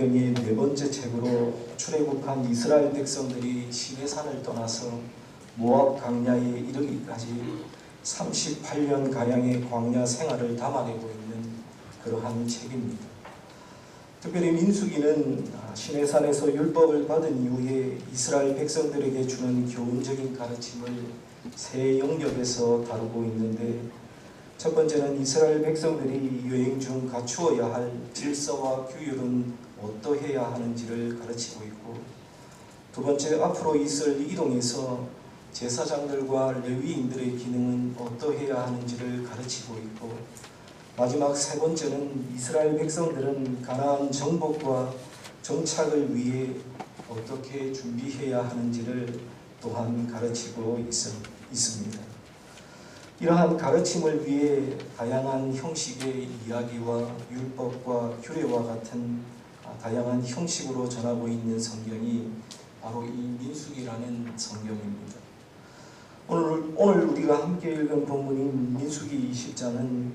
의 네 번째 책으로 출애굽한 이스라엘 백성들이 시내산을 떠나서 모압 광야에 이르기까지 38년 가량의 광야 생활을 담아내고 있는 그러한 책입니다. 특별히 민수기는 시내산에서 율법을 받은 이후에 이스라엘 백성들에게 주는 교훈적인 가르침을 세 영역에서 다루고 있는데, 첫 번째는 이스라엘 백성들이 여행 중 갖추어야 할 질서와 규율은 어떠해야 하는지를 가르치고 있고, 두 번째, 앞으로 있을 이동에서 제사장들과 레위인들의 기능은 어떠해야 하는지를 가르치고 있고, 마지막 세 번째는 이스라엘 백성들은 가나안 정복과 정착을 위해 어떻게 준비해야 하는지를 또한 가르치고 있습니다. 이러한 가르침을 위해 다양한 형식의 이야기와 율법과 규례와 같은 다양한 형식으로 전하고 있는 성경이 바로 이 민수기라는 성경입니다. 오늘 우리가 함께 읽은 본문인 민수기 20장은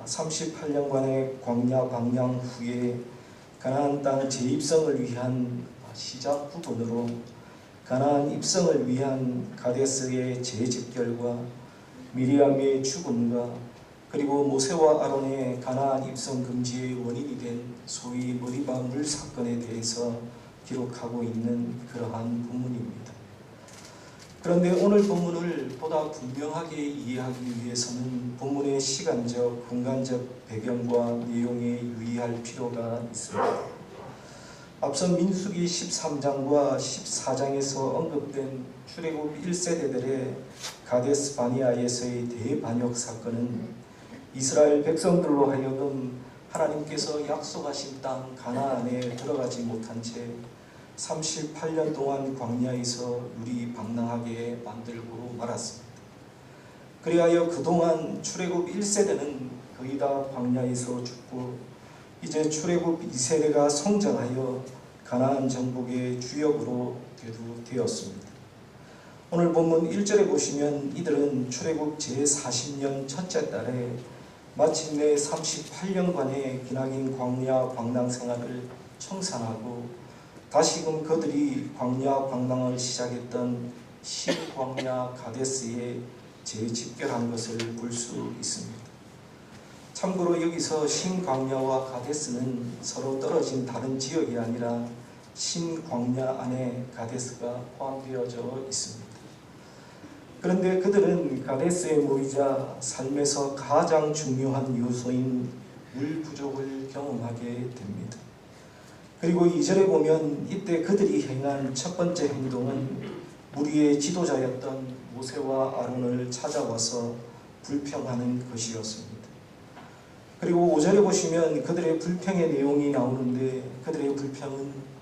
38년간의 광야 방랑 후에 가나안 땅 재입성을 위한 시작 부분으로 가나안 입성을 위한 가데스의 재집결과 미리암의 죽음과 그리고 모세와 아론의 가나안 입성 금지의 원인이 된 소위 머리바 물 사건에 대해서 기록하고 있는 그러한 본문입니다. 그런데 오늘 본문을 보다 분명하게 이해하기 위해서는 본문의 시간적, 공간적 배경과 내용에 유의할 필요가 있습니다. 앞서 민수기 13장과 14장에서 언급된 출애굽 1세대들의 가데스 바니아에서의 대반역 사건은 이스라엘 백성들로 하여금 하나님께서 약속하신 땅 가나안에 들어가지 못한 채 38년 동안 광야에서 유리방랑하게 만들고 말았습니다. 그리하여 그동안 출애굽 1세대는 거의 다 광야에서 죽고, 이제 출애굽 2세대가 성장하여 가나안 정복의 주역으로 되었습니다. 오늘 본문 1절에 보시면 이들은 출애굽 제40년 첫째 달에 마침내 38년간의 기나긴 광야 방랑 생활을 청산하고 다시금 그들이 광야 방랑을 시작했던 신광야 가데스에 재집결한 것을 볼 수 있습니다. 참고로 여기서 신광야와 가데스는 서로 떨어진 다른 지역이 아니라 신광야 안에 가데스가 포함되어져 있습니다. 그런데 그들은 가데스에 모이자 삶에서 가장 중요한 요소인 물 부족을 경험하게 됩니다. 그리고 2절에 보면 이때 그들이 행한 첫 번째 행동은 무리의 지도자였던 모세와 아론을 찾아와서 불평하는 것이었습니다. 그리고 5절에 보시면 그들의 불평의 내용이 나오는데, 그들의 불평은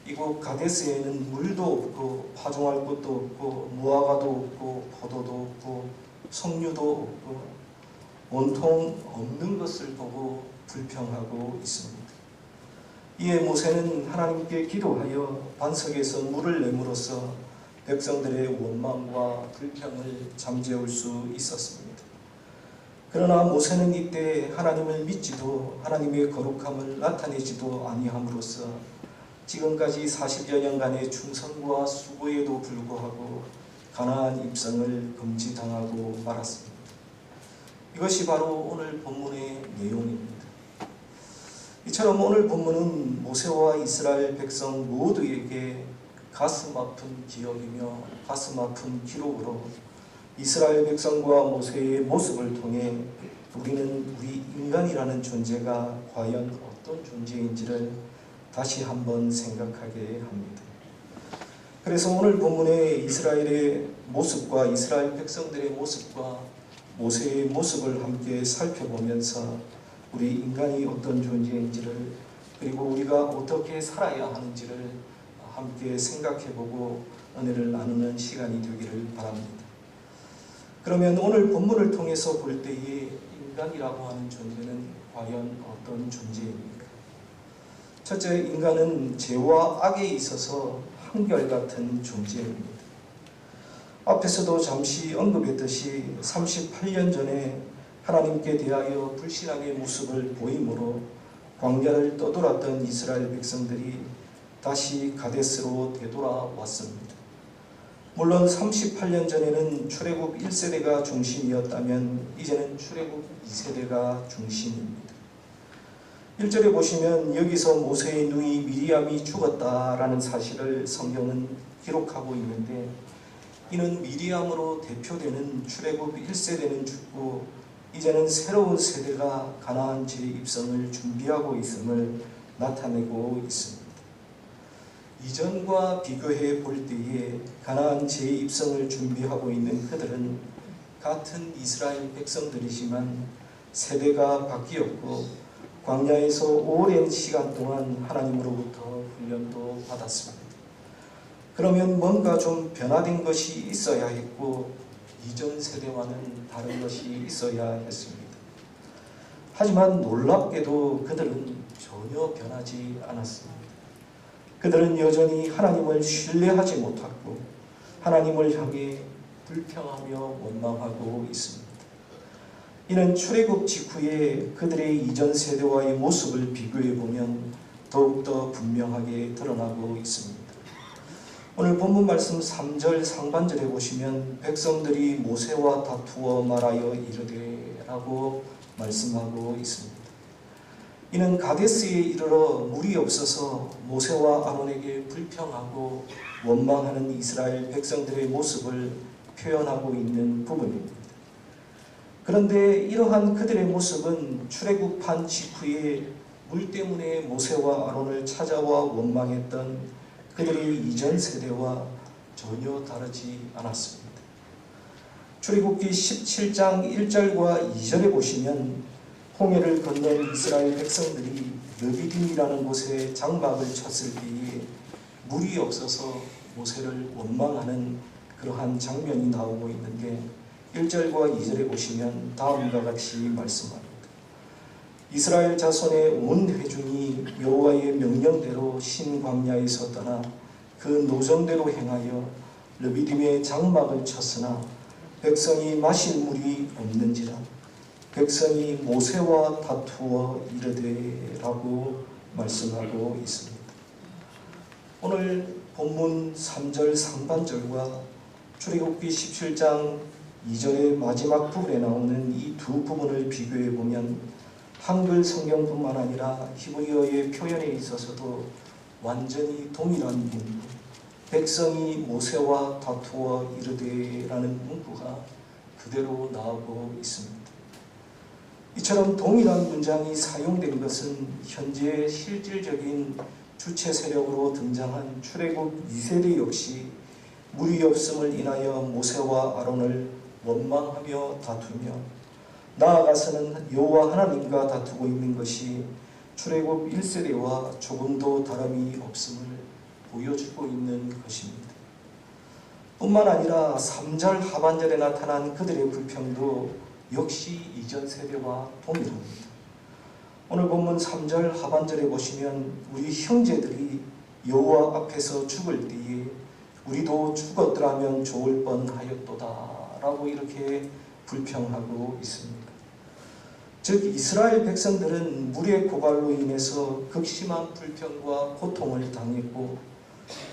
이곳 가데스에는 물도 없고 파종할 곳도 없고 무화과도 없고 포도도 없고 석류도 없고 온통 없는 것을 보고 불평하고 있습니다. 이에 모세는 하나님께 기도하여 반석에서 물을 내므로써 백성들의 원망과 불평을 잠재울 수 있었습니다. 그러나 모세는 이때 하나님을 믿지도 하나님의 거룩함을 나타내지도 아니함으로써 지금까지 40여 년간의 충성과 수고에도 불구하고 가나안 입성을 금지당하고 말았습니다. 이것이 바로 오늘 본문의 내용입니다. 이처럼 오늘 본문은 모세와 이스라엘 백성 모두에게 가슴 아픈 기억이며 가슴 아픈 기록으로 이스라엘 백성과 모세의 모습을 통해 우리는 우리 인간이라는 존재가 과연 어떤 존재인지를 다시 한번 생각하게 합니다. 그래서 오늘 본문의 이스라엘의 모습과 이스라엘 백성들의 모습과 모세의 모습을 함께 살펴보면서 우리 인간이 어떤 존재인지를, 그리고 우리가 어떻게 살아야 하는지를 함께 생각해보고 은혜를 나누는 시간이 되기를 바랍니다. 그러면 오늘 본문을 통해서 볼 때에 인간이라고 하는 존재는 과연 어떤 존재입니까? 첫째, 인간은 죄와 악에 있어서 한결같은 존재입니다. 앞에서도 잠시 언급했듯이 38년 전에 하나님께 대하여 불신앙의 모습을 보이므로 광야를 떠돌았던 이스라엘 백성들이 다시 가데스로 되돌아왔습니다. 물론 38년 전에는 출애굽 1세대가 중심이었다면 이제는 출애굽 2세대가 중심입니다. 1절에 보시면 여기서 모세의 누이 미리암이 죽었다라는 사실을 성경은 기록하고 있는데, 이는 미리암으로 대표되는 출애굽 1세대는 죽고 이제는 새로운 세대가 가나안 재입성을 준비하고 있음을 나타내고 있습니다. 이전과 비교해 볼 때에 가나안 재입성을 준비하고 있는 그들은 같은 이스라엘 백성들이지만 세대가 바뀌었고 광야에서 오랜 시간 동안 하나님으로부터 훈련도 받았습니다. 그러면 뭔가 좀 변화된 것이 있어야 했고 이전 세대와는 다른 것이 있어야 했습니다. 하지만 놀랍게도 그들은 전혀 변하지 않았습니다. 그들은 여전히 하나님을 신뢰하지 못하고 하나님을 향해 불평하며 원망하고 있습니다. 이는 출애굽 직후에 그들의 이전 세대와의 모습을 비교해 보면 더욱더 분명하게 드러나고 있습니다. 오늘 본문 말씀 3절 상반절에 보시면 백성들이 모세와 다투어 말하여 이르되 라고 말씀하고 있습니다. 이는 가데스에 이르러 물이 없어서 모세와 아론에게 불평하고 원망하는 이스라엘 백성들의 모습을 표현하고 있는 부분입니다. 그런데 이러한 그들의 모습은 출애굽한 직후에 물 때문에 모세와 아론을 찾아와 원망했던 그들의 이전 세대와 전혀 다르지 않았습니다. 출애굽기 17장 1절과 2절에 보시면 홍해를 건넌 이스라엘 백성들이 르비딤이라는 곳에 장막을 쳤을 때에 물이 없어서 모세를 원망하는 그러한 장면이 나오고 있는데 1절과 2절에 보시면 다음과 같이 말씀합니다. 이스라엘 자손의 온 회중이 여호와의 명령대로 신광야에서 떠나 그 노정대로 행하여 르비딤의 장막을 쳤으나 백성이 마실 물이 없는지라 백성이 모세와 다투어 이르되 라고 말씀하고 있습니다. 오늘 본문 3절 상반절과 출애굽기 17장 2절의 마지막 부분에 나오는 이 두 부분을 비교해 보면 한글 성경뿐만 아니라 히브리어의 표현에 있어서도 완전히 동일한 문구, 백성이 모세와 다투어 이르되라는 문구가 그대로 나오고 있습니다. 이처럼 동일한 문장이 사용된 것은 현재 실질적인 주체 세력으로 등장한 출애굽 2세대 역시 물이 없음을 인하여 모세와 아론을 원망하며 다투며 나아가서는 여호와 하나님과 다투고 있는 것이 출애굽 1세대와 조금도 다름이 없음을 보여주고 있는 것입니다. 뿐만 아니라 3절 하반절에 나타난 그들의 불평도 역시 이전 세대와 동일합니다. 오늘 본문 3절 하반절에 보시면 우리 형제들이 여호와 앞에서 죽을 때에 우리도 죽었더라면 좋을 뻔하였도다 라고 이렇게 불평하고 있습니다. 즉 이스라엘 백성들은 물의 고갈로 인해서 극심한 불평과 고통을 당했고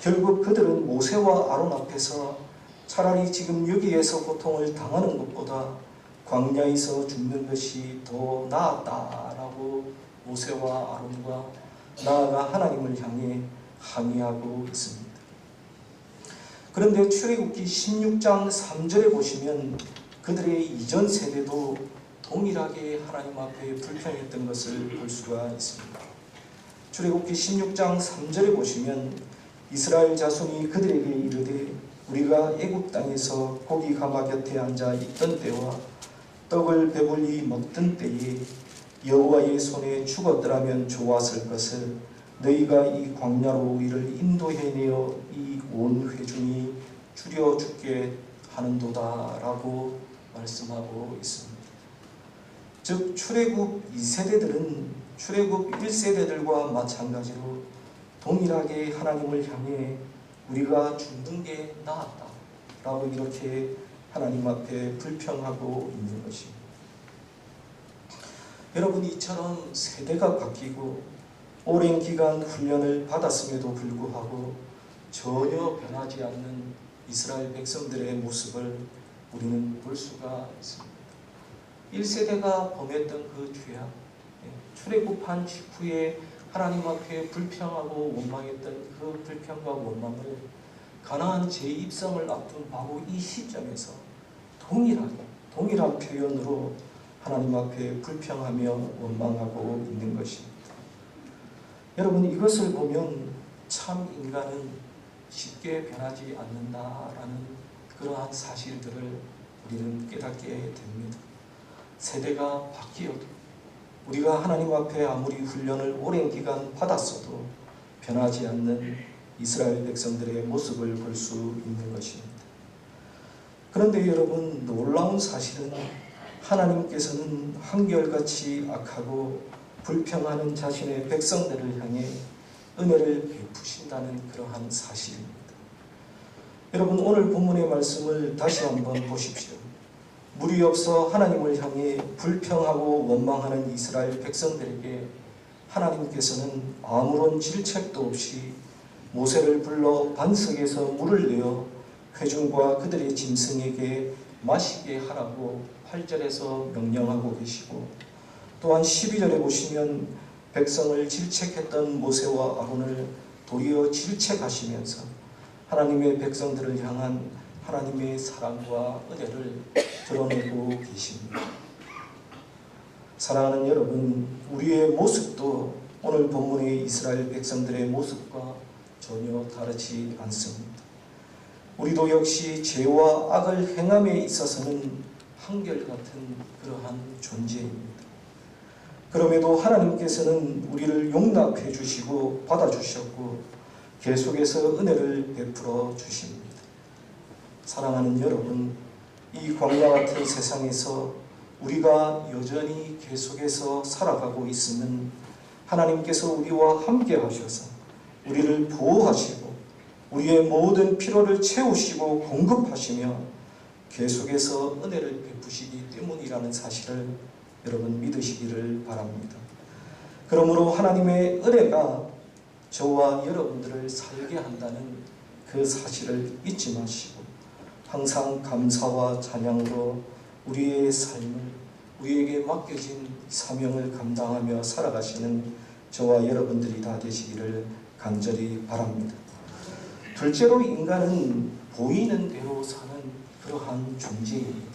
결국 그들은 모세와 아론 앞에서 차라리 지금 여기에서 고통을 당하는 것보다 광야에서 죽는 것이 더 나았다라고 모세와 아론과 나아가 하나님을 향해 항의하고 있습니다. 그런데 출애굽기 16장 3절에 보시면 그들의 이전 세대도 동일하게 하나님 앞에 불평했던 것을 볼 수가 있습니다. 출애굽기 16장 3절에 보시면 이스라엘 자손이 그들에게 이르되 우리가 애굽 땅에서 고기 가마 곁에 앉아 있던 때와 떡을 배불리 먹던 때에 여호와의 손에 죽었더라면 좋았을 것을 너희가 이 광야로 우리를 인도해내어 이 온 회중이 줄여 죽게 하는도다 라고 말씀하고 있습니다. 즉 출애굽 2세대들은 출애굽 1세대들과 마찬가지로 동일하게 하나님을 향해 우리가 죽는 게 나았다 라고 이렇게 하나님 앞에 불평하고 있는 것입니다. 여러분, 이처럼 세대가 바뀌고 오랜 기간 훈련을 받았음에도 불구하고 전혀 변하지 않는 이스라엘 백성들의 모습을 우리는 볼 수가 있습니다. 1세대가 범했던 그 죄악, 출애굽한 직후에 하나님 앞에 불평하고 원망했던 그 불평과 원망을 가나안 재입성을 앞둔 바로 이 시점에서 동일한 표현으로 하나님 앞에 불평하며 원망하고 있는 것입니다. 여러분, 이것을 보면 참 인간은 쉽게 변하지 않는다라는 그러한 사실들을 우리는 깨닫게 됩니다. 세대가 바뀌어도 우리가 하나님 앞에 아무리 훈련을 오랜 기간 받았어도 변하지 않는 이스라엘 백성들의 모습을 볼 수 있는 것입니다. 그런데 여러분, 놀라운 사실은 하나님께서는 한결같이 악하고 불평하는 자신의 백성들을 향해 은혜를 베푸신다는 그러한 사실입니다. 여러분, 오늘 본문의 말씀을 다시 한번 보십시오. 물이 없어 하나님을 향해 불평하고 원망하는 이스라엘 백성들에게 하나님께서는 아무런 질책도 없이 모세를 불러 반석에서 물을 내어 회중과 그들의 짐승에게 마시게 하라고 8절에서 명령하고 계시고, 또한 12절에 보시면 백성을 질책했던 모세와 아론을 도리어 질책하시면서 하나님의 백성들을 향한 하나님의 사랑과 은혜를 드러내고 계십니다. 사랑하는 여러분, 우리의 모습도 오늘 본문의 이스라엘 백성들의 모습과 전혀 다르지 않습니다. 우리도 역시 죄와 악을 행함에 있어서는 한결같은 그러한 존재입니다. 그럼에도 하나님께서는 우리를 용납해 주시고 받아주셨고 계속해서 은혜를 베풀어 주십니다. 사랑하는 여러분, 이 광야 같은 세상에서 우리가 여전히 계속해서 살아가고 있으면 하나님께서 우리와 함께 하셔서 우리를 보호하시고 우리의 모든 필요를 채우시고 공급하시며 계속해서 은혜를 베푸시기 때문이라는 사실을 여러분 믿으시기를 바랍니다. 그러므로 하나님의 은혜가 저와 여러분들을 살게 한다는 그 사실을 잊지 마시고 항상 감사와 찬양으로 우리의 삶을, 우리에게 맡겨진 사명을 감당하며 살아가시는 저와 여러분들이 다 되시기를 간절히 바랍니다. 둘째로, 인간은 보이는 대로 사는 그러한 존재입니다.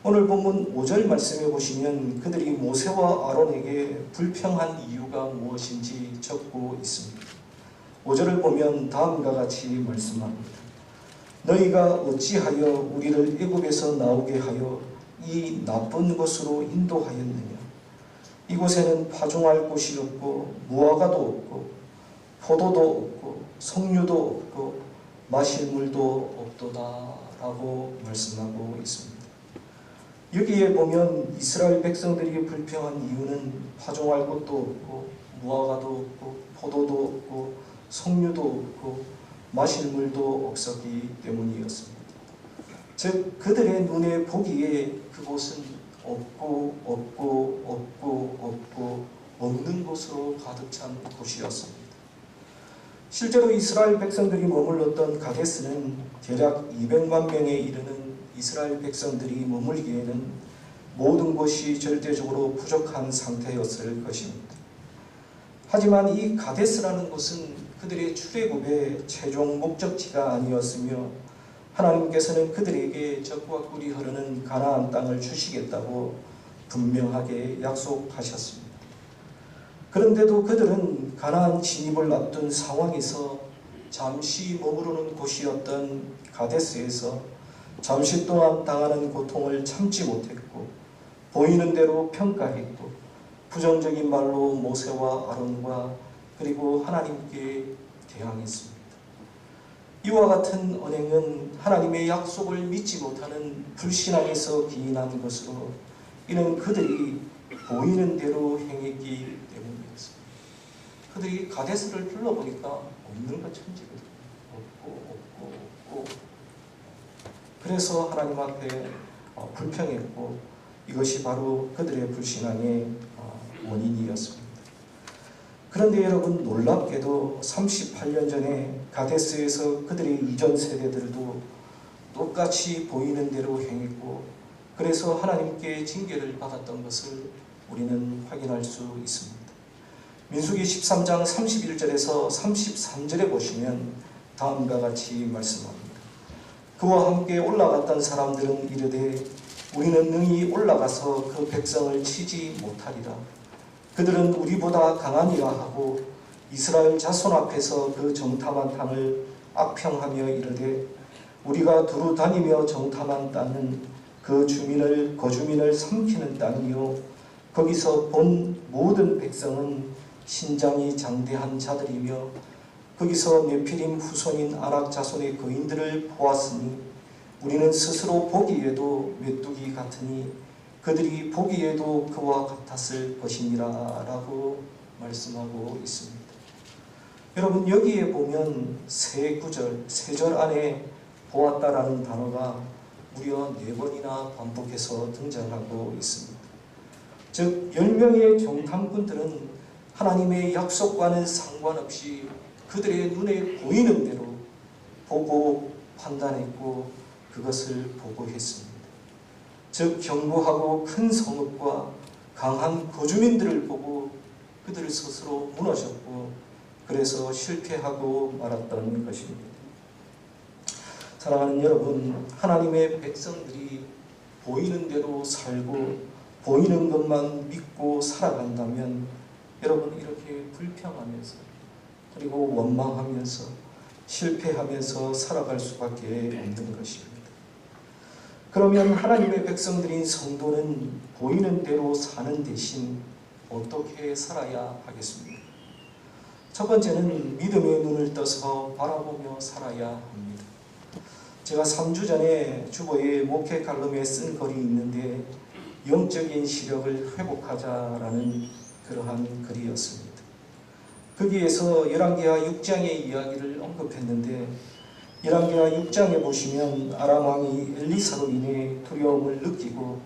오늘 본문 5절 말씀해 보시면 그들이 모세와 아론에게 불평한 이유가 무엇인지 적고 있습니다. 5절을 보면 다음과 같이 말씀합니다. 너희가 어찌하여 우리를 애굽에서 나오게 하여 이 나쁜 곳으로 인도하였느냐. 이곳에는 파종할 곳이 없고 무화과도 없고 포도도 없고 석류도 없고 마실 물도 없도다 라고 말씀하고 있습니다. 여기에 보면 이스라엘 백성들이 불평한 이유는 파종할 곳도 없고 무화과도 없고 포도도 없고 석류도 없고 마실 물도 없었기 때문이었습니다. 즉 그들의 눈에 보기에 그곳은 없고 없는 곳으로 가득 찬 곳이었습니다. 실제로 이스라엘 백성들이 머물렀던 가데스는 대략 200만 명에 이르는 이스라엘 백성들이 머물기에는 모든 것이 절대적으로 부족한 상태였을 것입니다. 하지만 이 가데스라는 곳은 그들의 출애굽의 최종 목적지가 아니었으며 하나님께서는 그들에게 젖과 꿀이 흐르는 가나안 땅을 주시겠다고 분명하게 약속하셨습니다. 그런데도 그들은 가나안 진입을 앞둔 상황에서 잠시 머무르는 곳이었던 가데스에서 잠시 동안 당하는 고통을 참지 못했고 보이는 대로 평가했고 부정적인 말로 모세와 아론과 그리고 하나님께 대항했습니다. 이와 같은 언행은 하나님의 약속을 믿지 못하는 불신앙에서 기인한 것으로 이는 그들이 보이는 대로 행했기 때문이었습니다. 그들이 가데스를 둘러보니까 없는 것 천지거든요. 없고 그래서 하나님 앞에 불평했고 이것이 바로 그들의 불신앙의 원인이었습니다. 그런데 여러분, 놀랍게도 38년 전에 가데스에서 그들의 이전 세대들도 똑같이 보이는 대로 행했고, 그래서 하나님께 징계를 받았던 것을 우리는 확인할 수 있습니다. 민수기 13장 31절에서 33절에 보시면 다음과 같이 말씀합니다. 그와 함께 올라갔던 사람들은 이르되 우리는 능히 올라가서 그 백성을 치지 못하리라. 그들은 우리보다 강하니라 하고 이스라엘 자손 앞에서 그 정탐한 땅을 악평하며 이르되 우리가 두루 다니며 정탐한 땅은 그 거주민을 삼키는 땅이요 거기서 본 모든 백성은 신장이 장대한 자들이며 거기서 네피림 후손인 아낙 자손의 거인들을 보았으니 우리는 스스로 보기에도 메뚜기 같으니 그들이 보기에도 그와 같았을 것이니라 라고 말씀하고 있습니다. 여러분, 여기에 보면 세 절 안에 보았다라는 단어가 무려 4번이나 반복해서 등장하고 있습니다. 즉 10명의 정탐꾼들은 하나님의 약속과는 상관없이 그들의 눈에 보이는 대로 보고 판단했고 그것을 보고했습니다. 즉 견고하고 큰 성읍과 강한 거주민들을 보고 그들 스스로 무너졌고 그래서 실패하고 말았던 것입니다. 사랑하는 여러분, 하나님의 백성들이 보이는 대로 살고 보이는 것만 믿고 살아간다면 여러분, 이렇게 불평하면서 그리고 원망하면서 실패하면서 살아갈 수밖에 없는 것입니다. 그러면 하나님의 백성들인 성도는 보이는 대로 사는 대신 어떻게 살아야 하겠습니까? 첫 번째는 믿음의 눈을 떠서 바라보며 살아야 합니다. 제가 3주 전에 주보에 목회 칼럼에 쓴 글이 있는데 영적인 시력을 회복하자라는 그러한 글이었습니다. 거기에서 열왕기하 6장의 이야기를 언급했는데 열왕기하 6장에 보시면 아람 왕이 엘리사로 인해 두려움을 느끼고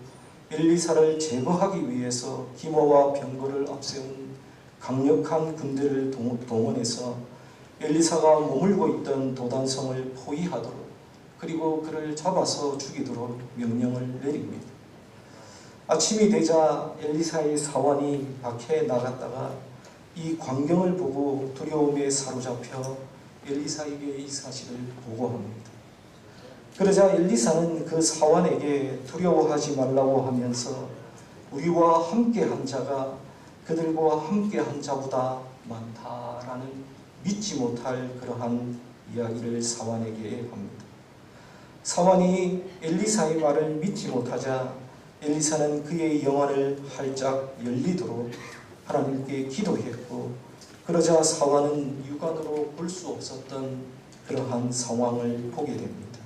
엘리사를 제거하기 위해서 기모와 병거를 앞세운 강력한 군대를 동원해서 엘리사가 머물고 있던 도단성을 포위하도록 그리고 그를 잡아서 죽이도록 명령을 내립니다. 아침이 되자 엘리사의 사환이 밖에 나갔다가 이 광경을 보고 두려움에 사로잡혀 엘리사에게 이 사실을 보고합니다. 그러자 엘리사는 그 사환에게 두려워하지 말라고 하면서 우리와 함께한 자가 그들과 함께한 자보다 많다라는 믿지 못할 그러한 이야기를 사환에게 합니다. 사환이 엘리사의 말을 믿지 못하자 엘리사는 그의 영안을 활짝 열리도록 하나님께 기도했고 그러자 사환은 육안으로 볼 수 없었던 그러한 상황을 보게 됩니다.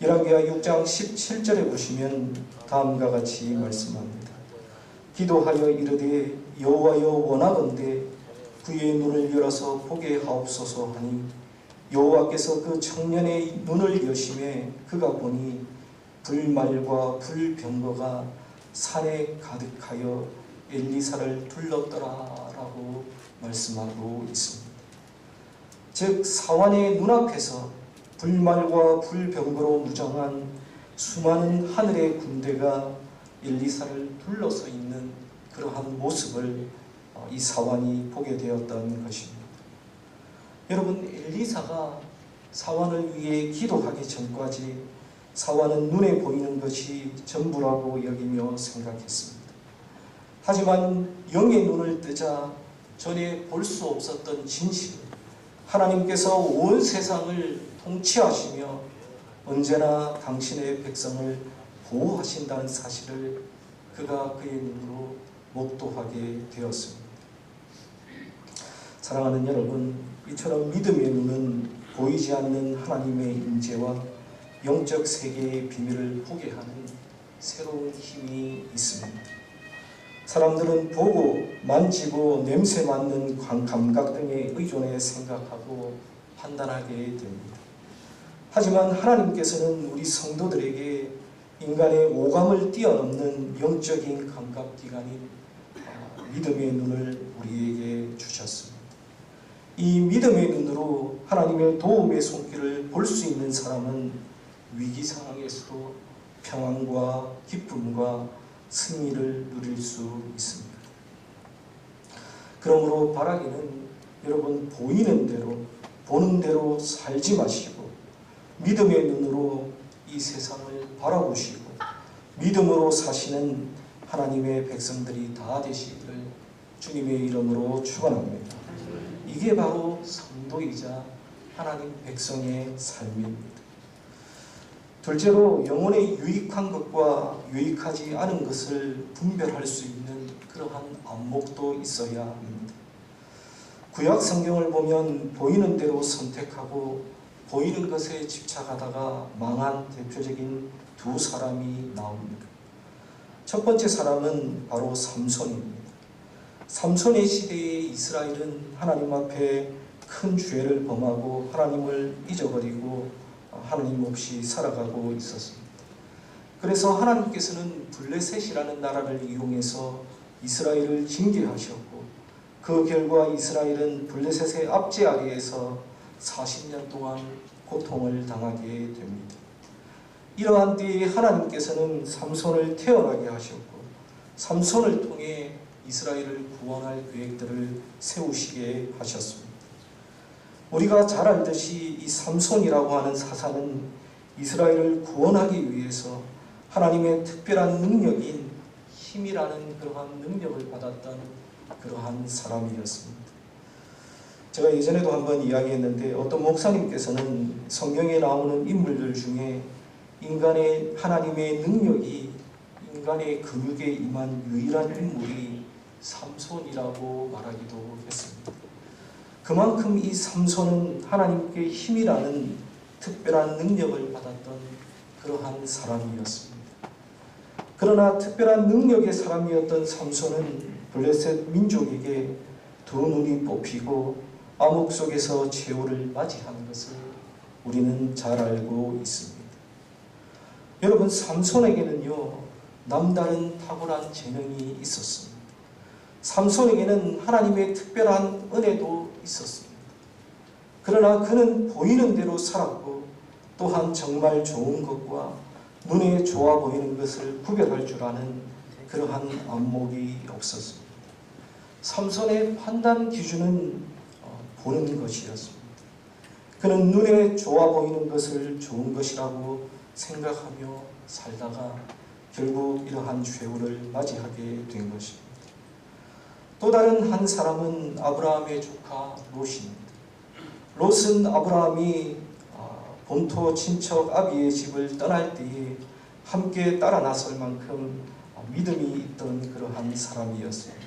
열왕기하 6장 17절에 보시면 다음과 같이 말씀합니다. 기도하여 이르되 여호와여 원하건대 그의 눈을 열어서 보게 하옵소서 하니 여호와께서 그 청년의 눈을 여심해 그가 보니 불말과 불병거가 산에 가득하여 엘리사를 둘렀더라라고 말씀하고 있습니다. 즉 사환의 눈앞에서 불말과 불병거로 무장한 수많은 하늘의 군대가 엘리사를 둘러서 있는 그러한 모습을 이 사환이 보게 되었던 것입니다. 여러분, 엘리사가 사환을 위해 기도하기 전까지 사환은 눈에 보이는 것이 전부라고 여기며 생각했습니다. 하지만 영의 눈을 뜨자 전에 볼 수 없었던 진실, 하나님께서 온 세상을 통치하시며 언제나 당신의 백성을 보호하신다는 사실을 그가 그의 눈으로 목도하게 되었습니다. 사랑하는 여러분, 이처럼 믿음의 눈은 보이지 않는 하나님의 임재와 영적 세계의 비밀을 보게 하는 새로운 힘이 있습니다. 사람들은 보고, 만지고, 냄새 맡는 감각 등에 의존해 생각하고 판단하게 됩니다. 하지만 하나님께서는 우리 성도들에게 인간의 오감을 뛰어넘는 영적인 감각기관인 믿음의 눈을 우리에게 주셨습니다. 이 믿음의 눈으로 하나님의 도움의 손길을 볼 수 있는 사람은 위기 상황에서도 평안과 기쁨과 승리를 누릴 수 있습니다. 그러므로 바라기는 여러분 보이는 대로 보는 대로 살지 마시고 믿음의 눈으로 이 세상을 바라보시고 믿음으로 사시는 하나님의 백성들이 다 되시기를 주님의 이름으로 축원합니다. 이게 바로 성도이자 하나님 백성의 삶입니다. 둘째로 영혼에 유익한 것과 유익하지 않은 것을 분별할 수 있는 그러한 안목도 있어야 합니다. 구약 성경을 보면 보이는 대로 선택하고 보이는 것에 집착하다가 망한 대표적인 두 사람이 나옵니다. 첫 번째 사람은 바로 삼손입니다. 삼손의 시대에 이스라엘은 하나님 앞에 큰 죄를 범하고 하나님을 잊어버리고 하나님 없이 살아가고 있었습니다. 그래서 하나님께서는 블레셋이라는 나라를 이용해서 이스라엘을 징계하셨고 그 결과 이스라엘은 블레셋의 압제 아래에서 40년 동안 고통을 당하게 됩니다. 이러한 때에 하나님께서는 삼손을 태어나게 하셨고 삼손을 통해 이스라엘을 구원할 계획들을 세우시게 하셨습니다. 우리가 잘 알듯이 이 삼손이라고 하는 사사는 이스라엘을 구원하기 위해서 하나님의 특별한 능력인 힘이라는 그러한 능력을 받았던 그러한 사람이었습니다. 제가 예전에도 한번 이야기했는데 어떤 목사님께서는 성경에 나오는 인물들 중에 인간의 하나님의 능력이 인간의 근육에 임한 유일한 인물이 삼손이라고 말하기도 했습니다. 그만큼 이 삼손은 하나님께 힘이라는 특별한 능력을 받았던 그러한 사람이었습니다. 그러나 특별한 능력의 사람이었던 삼손은 블레셋 민족에게 두 눈이 뽑히고 암흑 속에서 최후를 맞이한 것을 우리는 잘 알고 있습니다. 여러분, 삼손에게는요 남다른 탁월한 재능이 있었습니다. 삼손에게는 하나님의 특별한 은혜도 있었습니다. 그러나 그는 보이는 대로 살았고 또한 정말 좋은 것과 눈에 좋아 보이는 것을 구별할 줄 아는 그러한 안목이 없었습니다. 삼손의 판단 기준은 보는 것이었습니다. 그는 눈에 좋아 보이는 것을 좋은 것이라고 생각하며 살다가 결국 이러한 최후를 맞이하게 된 것입니다. 또 다른 한 사람은 아브라함의 조카 롯입니다. 롯은 아브라함이 본토 친척 아비의 집을 떠날 때에 함께 따라 나설 만큼 믿음이 있던 그러한 사람이었습니다.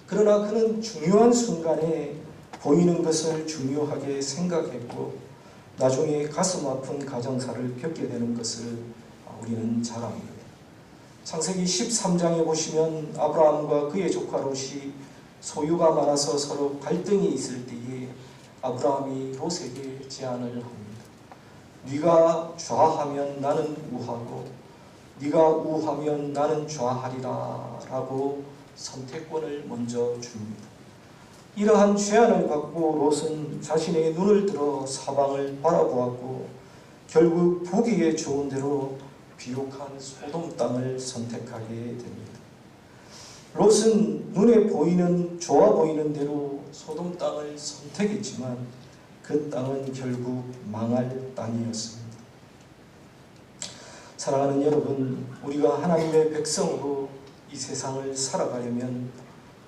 그러나 그는 중요한 순간에 보이는 것을 중요하게 생각했고 나중에 가슴 아픈 가정사를 겪게 되는 것을 우리는 잘 압니다. 창세기 13장에 보시면 아브라함과 그의 조카 롯이 소유가 많아서 서로 갈등이 있을 때에 아브라함이 롯에게 제안을 합니다. 네가 좌하면 나는 우하고 네가 우하면 나는 좌하리라 라고 선택권을 먼저 줍니다. 이러한 제안을 받고 롯은 자신의 눈을 들어 사방을 바라보았고 결국 보기에 좋은 대로 비옥한 소돔 땅을 선택하게 됩니다. 롯은 눈에 보이는 좋아 보이는 대로 소돔 땅을 선택했지만 그 땅은 결국 망할 땅이었습니다. 사랑하는 여러분, 우리가 하나님의 백성으로 이 세상을 살아가려면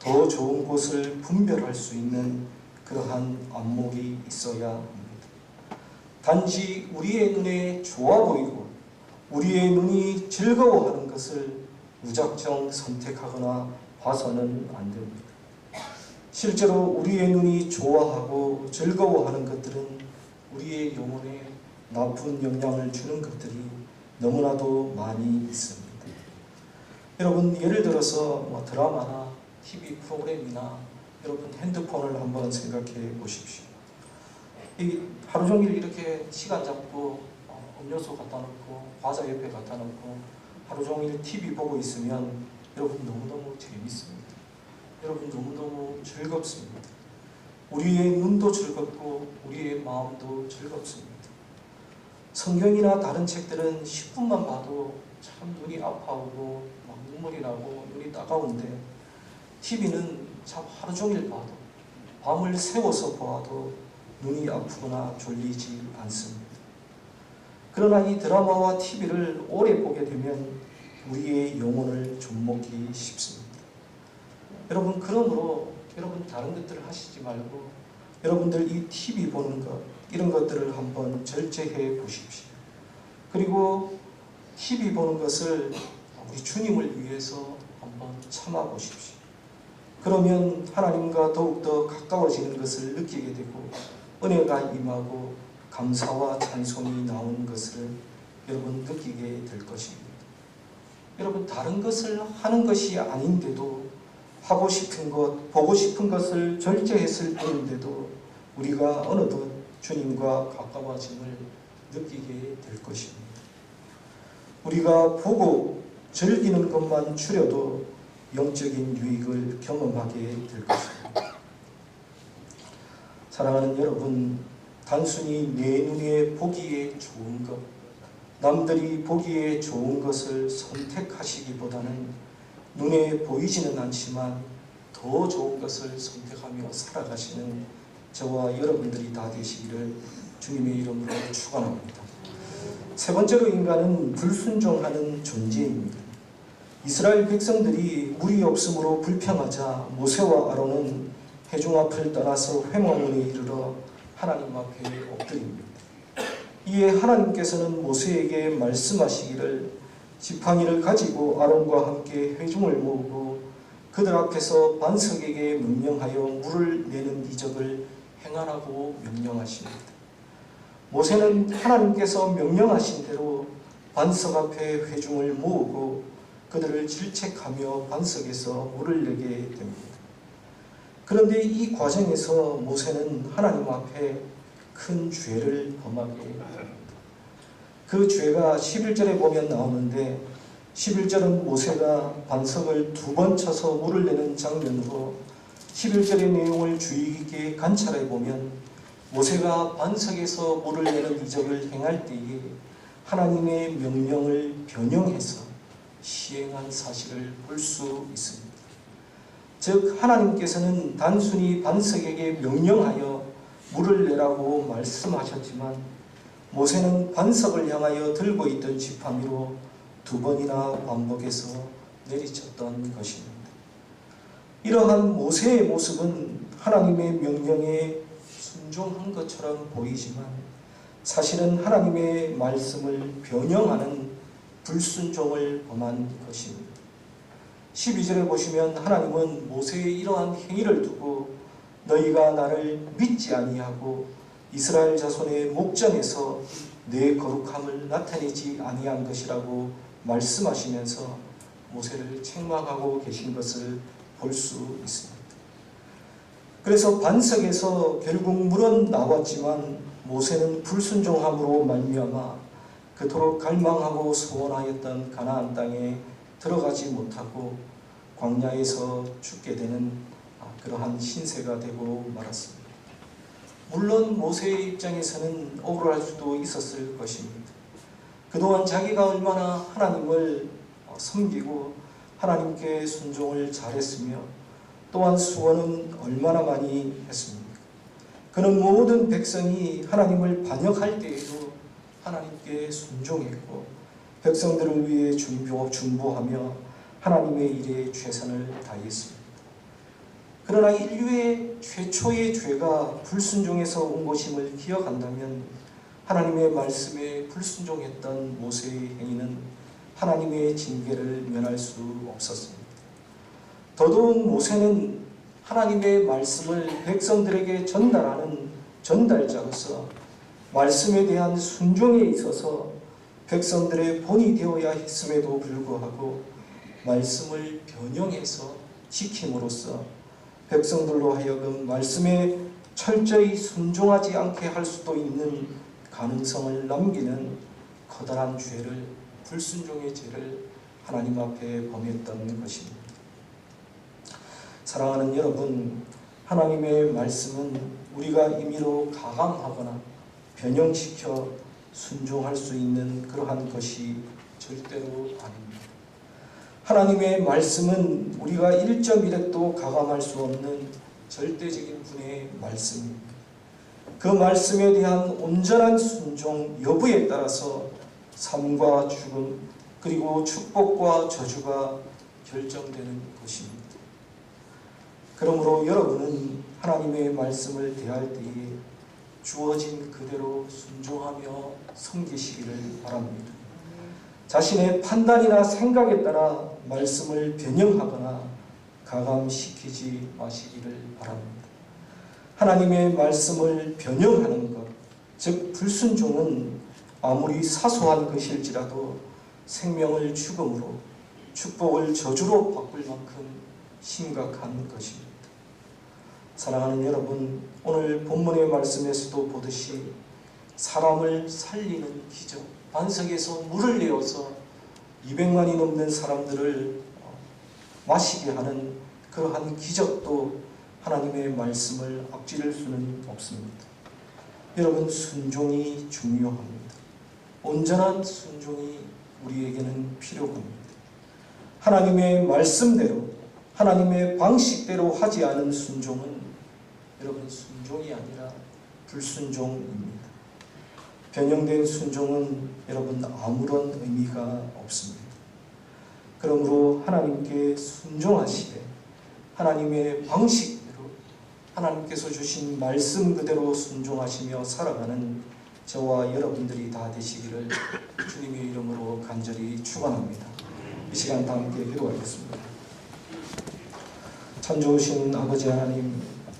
더 좋은 곳을 분별할 수 있는 그러한 안목이 있어야 합니다. 단지 우리의 눈에 좋아 보이고 우리의 눈이 즐거워하는 것을 무작정 선택하거나 봐서는 안 됩니다. 실제로 우리의 눈이 좋아하고 즐거워하는 것들은 우리의 영혼에 나쁜 영향을 주는 것들이 너무나도 많이 있습니다. 여러분, 예를 들어서 드라마나 TV 프로그램이나 여러분 핸드폰을 한번 생각해 보십시오. 하루 종일 이렇게 시간 잡고 음료수 갖다 놓고 과자 옆에 갖다 놓고 하루 종일 TV 보고 있으면 여러분 너무너무 재밌습니다. 여러분 너무너무 즐겁습니다. 우리의 눈도 즐겁고 우리의 마음도 즐겁습니다. 성경이나 다른 책들은 10분만 봐도 참 눈이 아파오고 막 눈물이 나고 눈이 따가운데 TV는 참 하루 종일 봐도 밤을 새워서 보아도 눈이 아프거나 졸리지 않습니다. 그러나 이 드라마와 TV를 오래 보게 되면 우리의 영혼을 좀먹기 쉽습니다. 여러분 그러므로 여러분 다른 것들을 하시지 말고 여러분들 이 TV 보는 것 이런 것들을 한번 절제해 보십시오. 그리고 TV 보는 것을 우리 주님을 위해서 한번 참아 보십시오. 그러면 하나님과 더욱더 가까워지는 것을 느끼게 되고 은혜가 임하고 감사와 찬송이 나오는 것을 여러분 느끼게 될 것입니다. 여러분 다른 것을 하는 것이 아닌데도 하고 싶은 것, 보고 싶은 것을 절제했을 뿐인데도 우리가 어느덧 주님과 가까워짐을 느끼게 될 것입니다. 우리가 보고 즐기는 것만 줄여도 영적인 유익을 경험하게 될 것입니다. 사랑하는 여러분, 단순히 내 눈에 보기에 좋은 것, 남들이 보기에 좋은 것을 선택하시기보다는 눈에 보이지는 않지만 더 좋은 것을 선택하며 살아가시는 저와 여러분들이 다 되시기를 주님의 이름으로 축원합니다. 세 번째로 인간은 불순종하는 존재입니다. 이스라엘 백성들이 물이 없으므로 불평하자 모세와 아론은 회중 앞을 떠나서 회막문에 이르러 하나님 앞에 엎드립니다. 이에 하나님께서는 모세에게 말씀하시기를 지팡이를 가지고 아론과 함께 회중을 모으고 그들 앞에서 반석에게 명령하여 물을 내는 이적을 행하라고 명령하십니다. 모세는 하나님께서 명령하신 대로 반석 앞에 회중을 모으고 그들을 질책하며 반석에서 물을 내게 됩니다. 그런데 이 과정에서 모세는 하나님 앞에 큰 죄를 범하게 됩니다. 그 죄가 11절에 보면 나오는데 11절은 모세가 반석을 2번 쳐서 물을 내는 장면으로 11절의 내용을 주의 깊게 관찰해 보면 모세가 반석에서 물을 내는 이적을 행할 때에 하나님의 명령을 변형해서 시행한 사실을 볼 수 있습니다. 즉 하나님께서는 단순히 반석에게 명령하여 물을 내라고 말씀하셨지만 모세는 반석을 향하여 들고 있던 지팡이로 2번이나 반복해서 내리쳤던 것입니다. 이러한 모세의 모습은 하나님의 명령에 순종한 것처럼 보이지만 사실은 하나님의 말씀을 변형하는 불순종을 범한 것입니다. 12절에 보시면 하나님은 모세의 이러한 행위를 두고 너희가 나를 믿지 아니하고 이스라엘 자손의 목전에서 내 거룩함을 나타내지 아니한 것이라고 말씀하시면서 모세를 책망하고 계신 것을 볼 수 있습니다. 그래서 반석에서 결국 물은 나왔지만 모세는 불순종함으로 말미암아 그토록 갈망하고 소원하였던 가나안 땅에 들어가지 못하고 광야에서 죽게 되는 그러한 신세가 되고 말았습니다. 물론 모세의 입장에서는 억울할 수도 있었을 것입니다. 그동안 자기가 얼마나 하나님을 섬기고 하나님께 순종을 잘했으며 또한 수고는 얼마나 많이 했습니까? 그는 모든 백성이 하나님을 반역할 때에도 하나님께 순종했고 백성들을 위해 중보하며 하나님의 일에 최선을 다했습니다. 그러나 인류의 최초의 죄가 불순종에서 온 것임을 기억한다면 하나님의 말씀에 불순종했던 모세의 행위는 하나님의 징계를 면할 수 없었습니다. 더더욱 모세는 하나님의 말씀을 백성들에게 전달하는 전달자로서 말씀에 대한 순종에 있어서 백성들의 본이 되어야 했음에도 불구하고 말씀을 변형해서 지킴으로써 백성들로 하여금 말씀에 철저히 순종하지 않게 할 수도 있는 가능성을 남기는 커다란 죄를, 불순종의 죄를 하나님 앞에 범했던 것입니다. 사랑하는 여러분, 하나님의 말씀은 우리가 임의로 가감하거나 변형시켜 순종할 수 있는 그러한 것이 절대로 아닙니다. 하나님의 말씀은 우리가 1.1획도 가감할 수 없는 절대적인 분의 말씀입니다. 그 말씀에 대한 온전한 순종 여부에 따라서 삶과 죽음 그리고 축복과 저주가 결정되는 것입니다. 그러므로 여러분은 하나님의 말씀을 대할 때에 주어진 그대로 순종하며 섬기시기를 바랍니다. 자신의 판단이나 생각에 따라 말씀을 변형하거나 가감시키지 마시기를 바랍니다. 하나님의 말씀을 변형하는 것, 즉 불순종은 아무리 사소한 것일지라도 생명을 죽음으로, 축복을 저주로 바꿀 만큼 심각한 것입니다. 사랑하는 여러분, 오늘 본문의 말씀에서도 보듯이 사람을 살리는 기적, 반석에서 물을 내어서 200만이 넘는 사람들을 마시게 하는 그러한 기적도 하나님의 말씀을 앞지를 수는 없습니다. 여러분, 순종이 중요합니다. 온전한 순종이 우리에게는 필요합니다. 하나님의 말씀대로, 하나님의 방식대로 하지 않은 순종은 여러분 순종이 아니라 불순종입니다. 변형된 순종은 여러분 아무런 의미가 없습니다. 그러므로 하나님께 순종하시되 하나님의 방식대로 하나님께서 주신 말씀 그대로 순종하시며 살아가는 저와 여러분들이 다 되시기를 주님의 이름으로 간절히 축원합니다. 이 시간 다 함께 기도하겠습니다. 참 좋으신 아버지 하나님,